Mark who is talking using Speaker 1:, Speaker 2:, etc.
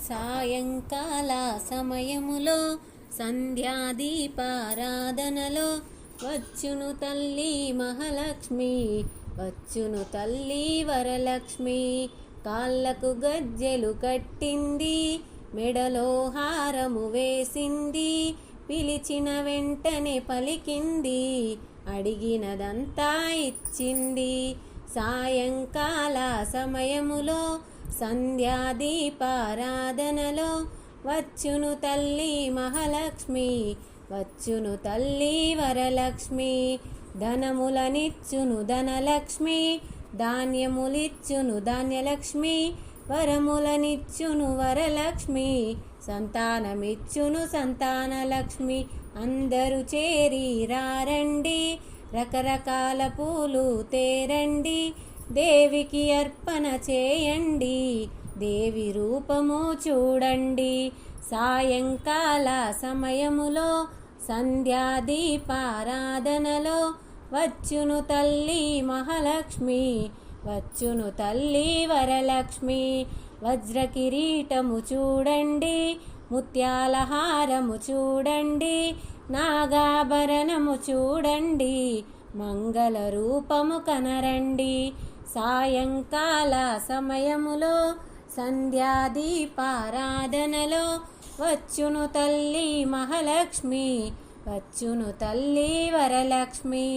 Speaker 1: సాయంకాల సమయములో సంధ్యాదీపారాధనలో వచ్చును తల్లి మహాలక్ష్మి, వచ్చును తల్లి వరలక్ష్మి. కాళ్ళకు గజ్జెలు కట్టింది, మెడలో హారము వేసింది, పిలిచిన వెంటనే పలికింది, అడిగినదంతా ఇచ్చింది. సాయంకాల సమయములో సంధ్యాదీపారాధనలో వచ్చును తల్లి మహాలక్ష్మి, వచ్చును తల్లి వరలక్ష్మి. ధనములనిచ్చును ధనలక్ష్మి, ధాన్యములిచ్చును ధాన్యలక్ష్మి, వరములనిచ్చును వరలక్ష్మి, సంతానమిచ్చును సంతానలక్ష్మి. అందరూ చేరి రారండి, రకరకాల పూలు తేరండి, దేవికి అర్పణ చేయండి, దేవి రూపము చూడండి. సాయంకాల సమయములో సంధ్యాదీపారాధనలో వచ్చును తల్లి మహాలక్ష్మి, వచ్చును తల్లి వరలక్ష్మి. వజ్ర కిరీటము చూడండి, ముత్యాల హారము చూడండి, నాగాభరణము చూడండి, మంగళ రూపము కనరండి. సాయంకాల సమయములో సంధ్యాదీపారాధనలో వచ్చును తల్లి మహాలక్ష్మి, వచ్చును తల్లి వరలక్ష్మి.